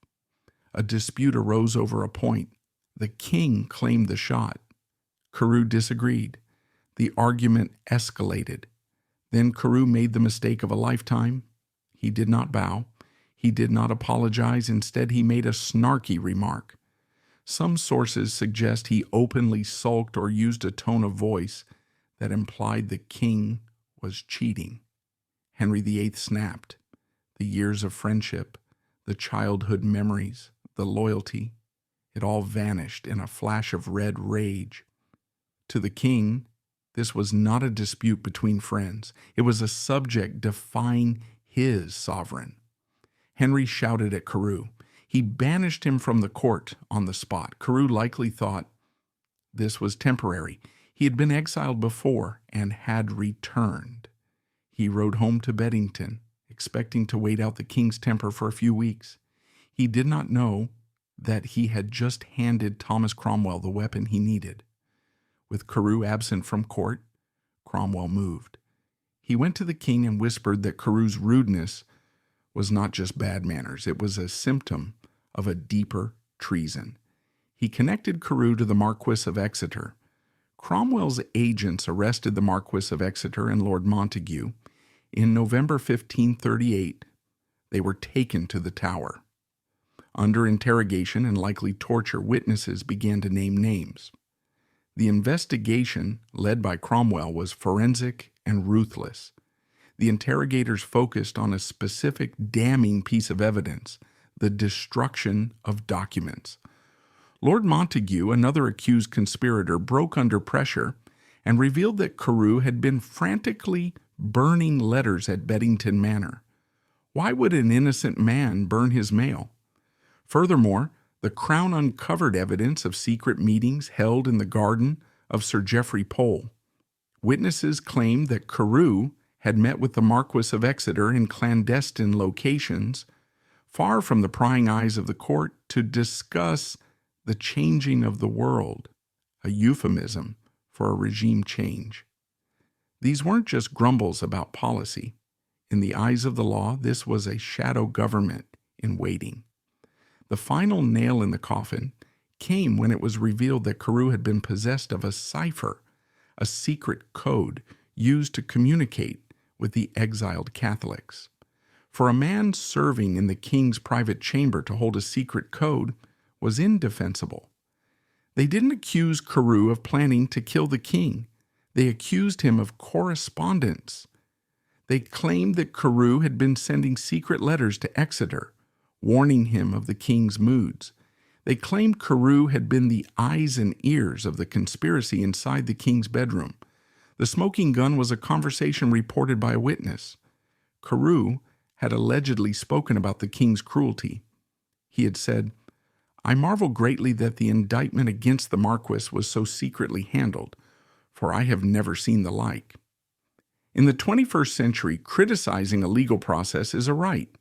A dispute arose over a point. The king claimed the shot. Carew disagreed. The argument escalated. Then Carew made the mistake of a lifetime. He did not bow. He did not apologize. Instead, he made a snarky remark. Some sources suggest he openly sulked or used a tone of voice that implied the king was cheating. Henry VIII snapped. The years of friendship, the childhood memories, the loyalty, it all vanished in a flash of red rage. To the king, this was not a dispute between friends. It was a subject defying his sovereign. Henry shouted at Carew. He banished him from the court on the spot. Carew likely thought this was temporary. He had been exiled before and had returned. He rode home to Beddington, expecting to wait out the king's temper for a few weeks. He did not know that he had just handed Thomas Cromwell the weapon he needed. With Carew absent from court, Cromwell moved. He went to the king and whispered that Carew's rudeness was not just bad manners. It was a symptom of a deeper treason. He connected Carew to the Marquis of Exeter. Cromwell's agents arrested the Marquis of Exeter and Lord Montague. In November 1538, They were taken to the Tower. Under interrogation and likely torture, witnesses began to name names. The investigation, led by Cromwell, was forensic and ruthless. The interrogators focused on a specific damning piece of evidence: the destruction of documents. Lord Montague, another accused conspirator, broke under pressure and revealed that Carew had been frantically burning letters at Beddington Manor. Why would an innocent man burn his mail? Furthermore, the Crown uncovered evidence of secret meetings held in the garden of Sir Geoffrey Pole. Witnesses claimed that Carew had met with the Marquis of Exeter in clandestine locations, far from the prying eyes of the court, to discuss the changing of the world, a euphemism for a regime change. These weren't just grumbles about policy. In the eyes of the law, this was a shadow government in waiting. The final nail in the coffin came when it was revealed that Carew had been possessed of a cipher, a secret code used to communicate with the exiled Catholics. For a man serving in the king's private chamber to hold a secret code was indefensible. They didn't accuse Carew of planning to kill the king. They accused him of correspondence. They claimed that Carew had been sending secret letters to Exeter, warning him of the king's moods. They claimed Carew had been the eyes and ears of the conspiracy inside the king's bedroom. The smoking gun was a conversation reported by a witness. Carew had allegedly spoken about the king's cruelty. He had said, "I marvel greatly that the indictment against the Marquis was so secretly handled, for I have never seen the like." In the 21st century, criticizing a legal process is a right.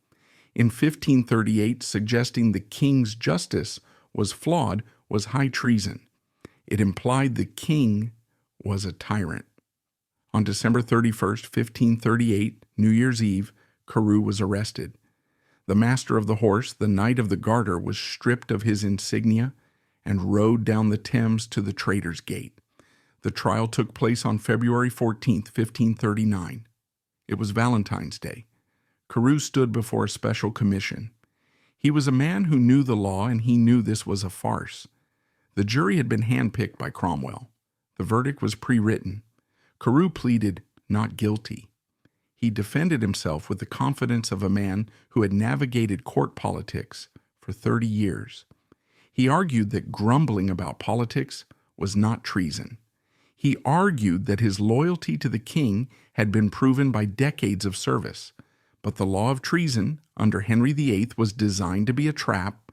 In 1538, suggesting the king's justice was flawed was high treason. It implied the king was a tyrant. On December 31st, 1538, New Year's Eve, Carew was arrested. The master of the horse, the Knight of the Garter, was stripped of his insignia and rode down the Thames to the Traitor's Gate. The trial took place on February 14th, 1539. It was Valentine's Day. Carew stood before a special commission. He was a man who knew the law, and he knew this was a farce. The jury had been handpicked by Cromwell. The verdict was pre-written. Carew pleaded not guilty. He defended himself with the confidence of a man who had navigated court politics for 30 years. He argued that grumbling about politics was not treason. He argued that his loyalty to the king had been proven by decades of service. But the law of treason under Henry VIII was designed to be a trap.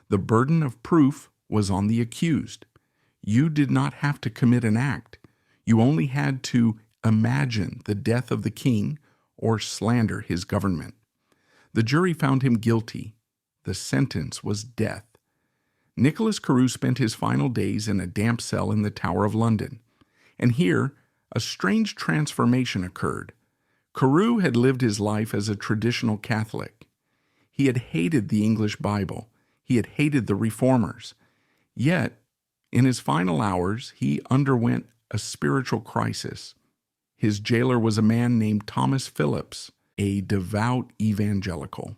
The burden of proof was on the accused. You did not have to commit an act. You only had to imagine the death of the king or slander his government. The jury found him guilty. The sentence was death. Nicholas Carew spent his final days in a damp cell in the Tower of London. And here, a strange transformation occurred. Carew had lived his life as a traditional Catholic. He had hated the English Bible. He had hated the Reformers. Yet, in his final hours, he underwent a spiritual crisis. His jailer was a man named Thomas Phillips, a devout evangelical.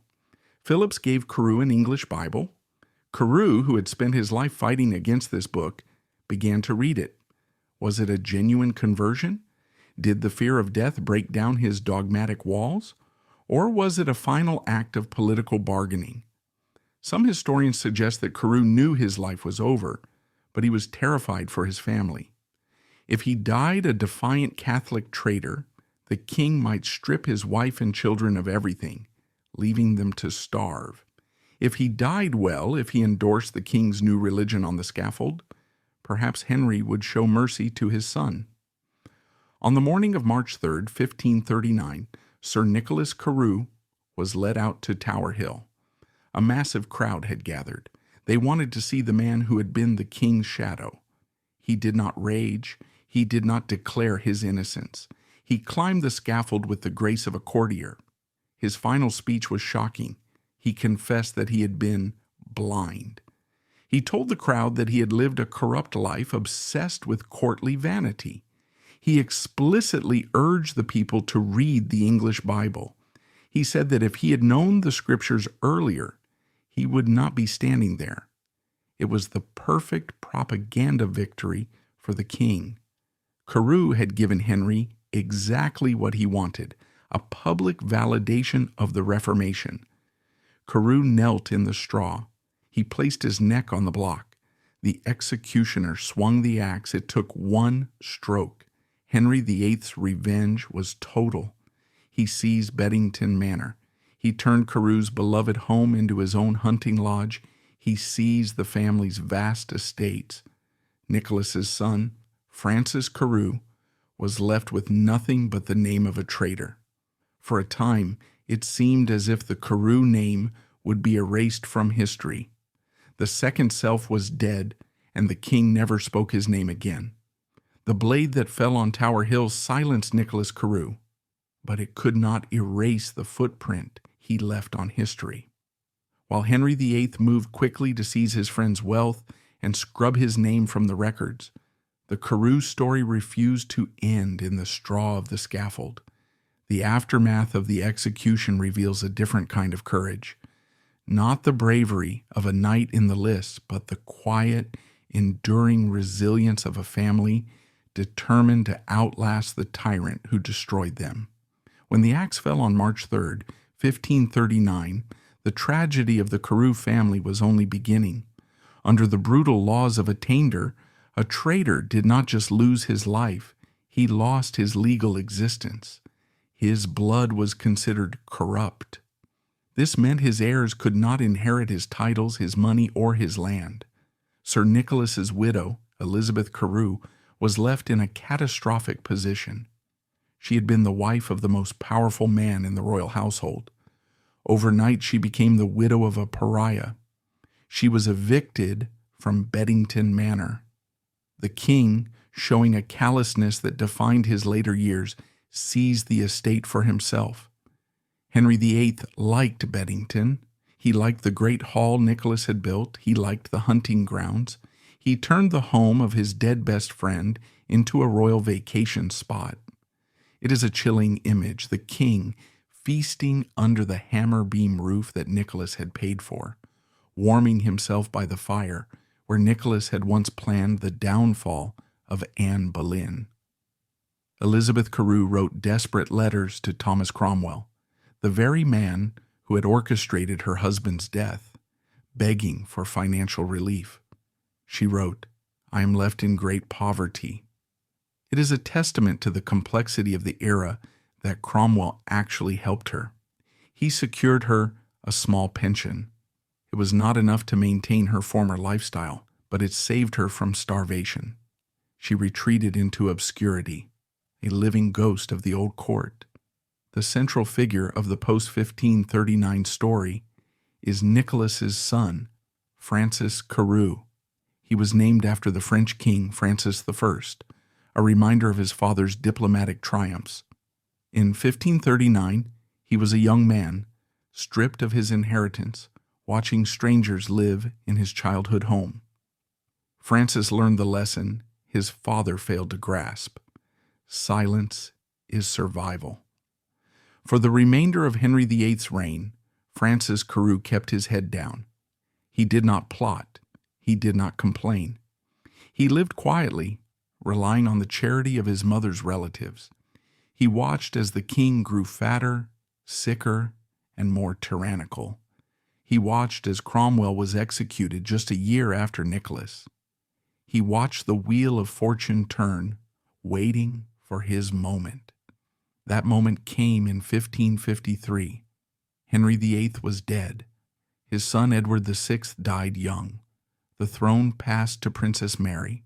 Phillips gave Carew an English Bible. Carew, who had spent his life fighting against this book, began to read it. Was it a genuine conversion? Did the fear of death break down his dogmatic walls? Or was it a final act of political bargaining? Some historians suggest that Carew knew his life was over, but he was terrified for his family. If he died a defiant Catholic traitor, the king might strip his wife and children of everything, leaving them to starve. If he died well, if he endorsed the king's new religion on the scaffold, perhaps Henry would show mercy to his son. On the morning of March 3rd, 1539, Sir Nicholas Carew was led out to Tower Hill. A massive crowd had gathered. They wanted to see the man who had been the king's shadow. He did not rage. He did not declare his innocence. He climbed the scaffold with the grace of a courtier. His final speech was shocking. He confessed that he had been blind. He told the crowd that he had lived a corrupt life, obsessed with courtly vanity. He explicitly urged the people to read the English Bible. He said that if he had known the scriptures earlier, he would not be standing there. It was the perfect propaganda victory for the king. Carew had given Henry exactly what he wanted, a public validation of the Reformation. Carew knelt in the straw. He placed his neck on the block. The executioner swung the axe. It took one stroke. Henry VIII's revenge was total. He seized Beddington Manor. He turned Carew's beloved home into his own hunting lodge. He seized the family's vast estates. Nicholas's son, Francis Carew, was left with nothing but the name of a traitor. For a time, it seemed as if the Carew name would be erased from history. The second self was dead, and the king never spoke his name again. The blade that fell on Tower Hill silenced Nicholas Carew, but it could not erase the footprint he left on history. While Henry VIII moved quickly to seize his friend's wealth and scrub his name from the records, the Carew story refused to end in the straw of the scaffold. The aftermath of the execution reveals a different kind of courage. Not the bravery of a knight in the lists, but the quiet, enduring resilience of a family determined to outlast the tyrant who destroyed them. When the axe fell on March 3rd, 1539, the tragedy of the Carew family was only beginning. Under the brutal laws of attainder, a traitor did not just lose his life, he lost his legal existence. His blood was considered corrupt. This meant his heirs could not inherit his titles, his money, or his land. Sir Nicholas's widow, Elizabeth Carew, was left in a catastrophic position. She had been the wife of the most powerful man in the royal household. Overnight, she became the widow of a pariah. She was evicted from Beddington Manor. The king, showing a callousness that defined his later years, seized the estate for himself. Henry VIII liked Beddington. He liked the great hall Nicholas had built. He liked the hunting grounds. He turned the home of his dead best friend into a royal vacation spot. It is a chilling image, the king feasting under the hammer beam roof that Nicholas had paid for, warming himself by the fire where Nicholas had once planned the downfall of Anne Boleyn. Elizabeth Carew wrote desperate letters to Thomas Cromwell, the very man who had orchestrated her husband's death, begging for financial relief. She wrote, "I am left in great poverty." It is a testament to the complexity of the era that Cromwell actually helped her. He secured her a small pension. It was not enough to maintain her former lifestyle, but it saved her from starvation. She retreated into obscurity, a living ghost of the old court. The central figure of the post-1539 story is Nicholas's son, Francis Carew. He was named after the French king Francis I, a reminder of his father's diplomatic triumphs. In 1539, he was a young man, stripped of his inheritance, watching strangers live in his childhood home. Francis learned the lesson his father failed to grasp. Silence is survival. For the remainder of Henry VIII's reign, Francis Carew kept his head down. He did not plot. He did not complain. He lived quietly, relying on the charity of his mother's relatives. He watched as the king grew fatter, sicker, and more tyrannical. He watched as Cromwell was executed just a year after Nicholas. He watched the wheel of fortune turn, waiting for his moment. That moment came in 1553. Henry VIII was dead. His son Edward VI died young. The throne passed to Princess Mary.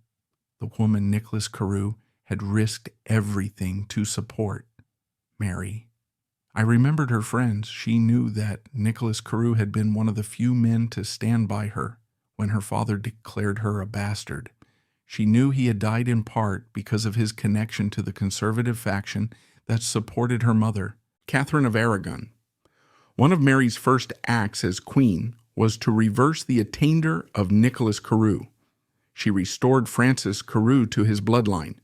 The woman Nicholas Carew had risked everything to support. Mary. I remembered her friends. She knew that Nicholas Carew had been one of the few men to stand by her when her father declared her a bastard. She knew he had died in part because of his connection to the conservative faction that supported her mother, Catherine of Aragon. One of Mary's first acts as queen was to reverse the attainder of Nicholas Carew. She restored Francis Carew to his bloodline.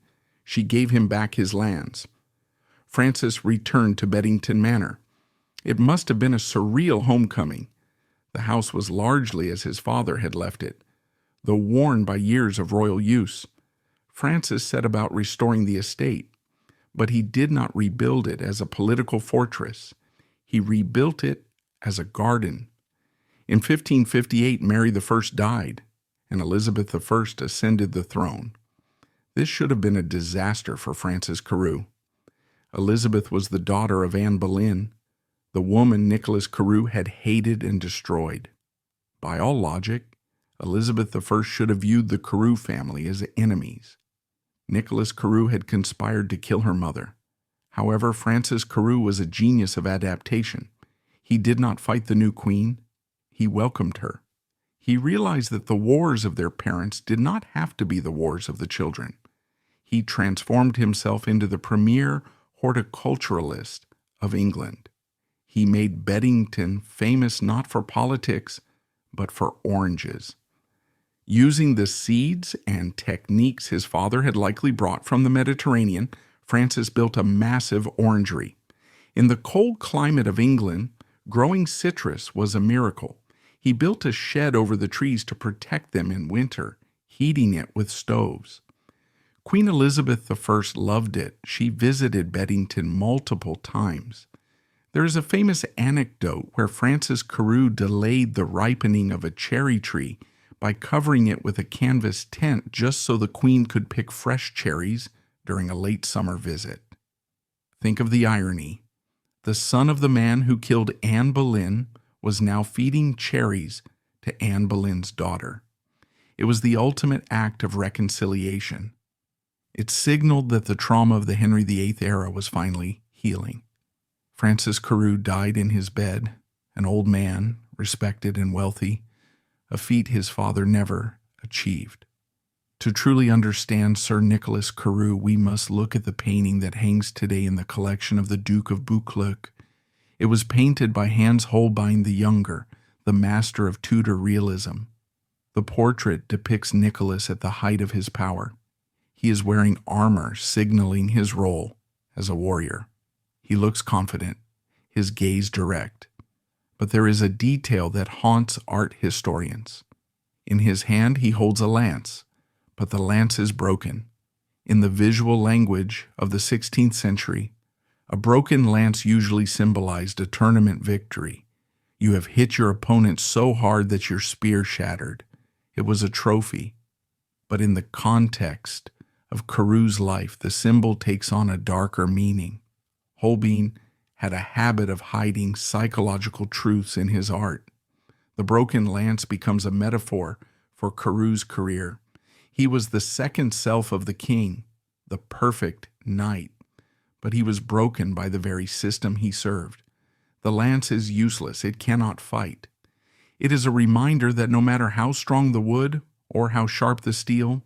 She gave him back his lands. Francis returned to Beddington Manor. It must have been a surreal homecoming. The house was largely as his father had left it, though worn by years of royal use. Francis set about restoring the estate, but he did not rebuild it as a political fortress. He rebuilt it as a garden. In 1558, Mary I died, and Elizabeth I ascended the throne. This should have been a disaster for Francis Carew. Elizabeth was the daughter of Anne Boleyn, the woman Nicholas Carew had hated and destroyed. By all logic, Elizabeth I should have viewed the Carew family as enemies. Nicholas Carew had conspired to kill her mother. However, Francis Carew was a genius of adaptation. He did not fight the new queen. He welcomed her. He realized that the wars of their parents did not have to be the wars of the children. He transformed himself into the premier horticulturalist of England. He made Beddington famous not for politics, but for oranges. Using the seeds and techniques his father had likely brought from the Mediterranean, Francis built a massive orangery. In the cold climate of England, growing citrus was a miracle. He built a shed over the trees to protect them in winter, heating it with stoves. Queen Elizabeth I loved it. She visited Beddington multiple times. There is a famous anecdote where Francis Carew delayed the ripening of a cherry tree by covering it with a canvas tent just so the queen could pick fresh cherries during a late summer visit. Think of the irony. The son of the man who killed Anne Boleyn was now feeding cherries to Anne Boleyn's daughter. It was the ultimate act of reconciliation. It signaled that the trauma of the Henry VIII era was finally healing. Francis Carew died in his bed, an old man, respected and wealthy, a feat his father never achieved. To truly understand Sir Nicholas Carew, we must look at the painting that hangs today in the collection of the Duke of Buccleuch. It was painted by Hans Holbein the Younger, the master of Tudor realism. The portrait depicts Nicholas at the height of his power. He is wearing armor, signaling his role as a warrior. He looks confident, his gaze direct. But there is a detail that haunts art historians. In his hand he holds a lance, but the lance is broken. In the visual language of the 16th century, a broken lance usually symbolized a tournament victory. You have hit your opponent so hard that your spear shattered. It was a trophy. But in the context of Carew's life, the symbol takes on a darker meaning. Holbein had a habit of hiding psychological truths in his art. The broken lance becomes a metaphor for Carew's career. He was the second self of the king, the perfect knight, but he was broken by the very system he served. The lance is useless. It cannot fight. It is a reminder that no matter how strong the wood or how sharp the steel,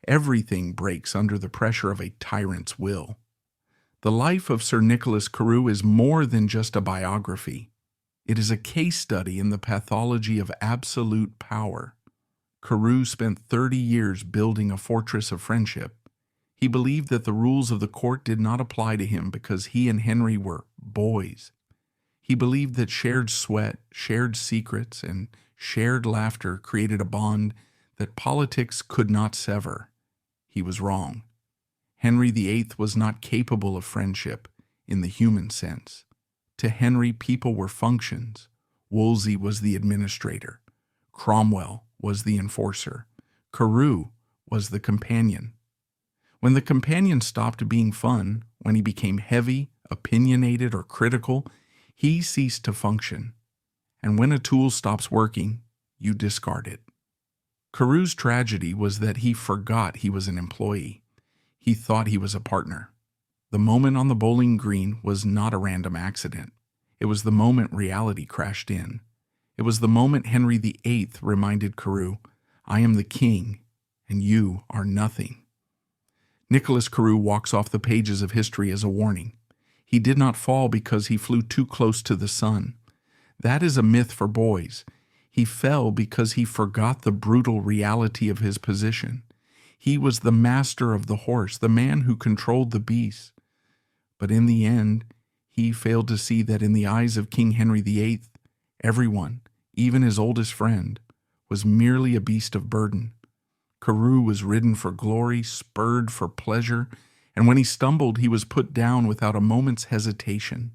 everything breaks under the pressure of a tyrant's will. The life of Sir Nicholas Carew is more than just a biography. It is a case study in the pathology of absolute power. Carew spent 30 years building a fortress of friendship. He believed that the rules of the court did not apply to him because he and Henry were boys. He believed that shared sweat, shared secrets, and shared laughter created a bond that politics could not sever. He was wrong. Henry VIII was not capable of friendship in the human sense. To Henry, people were functions. Wolsey was the administrator. Cromwell was the enforcer. Carew was the companion. When the companion stopped being fun, when he became heavy, opinionated, or critical, he ceased to function. And when a tool stops working, you discard it. Carew's tragedy was that he forgot he was an employee. He thought he was a partner. The moment on the bowling green was not a random accident. It was the moment reality crashed in. It was the moment Henry VIII reminded Carew, "I am the king, and you are nothing." Nicholas Carew walks off the pages of history as a warning. He did not fall because he flew too close to the sun. That is a myth for boys. He fell because he forgot the brutal reality of his position. He was the master of the horse, the man who controlled the beast. But in the end, He failed to see that in the eyes of King Henry VIII, everyone, even his oldest friend, was merely a beast of burden. Carew was ridden for glory, spurred for pleasure, and when he stumbled, he was put down without a moment's hesitation.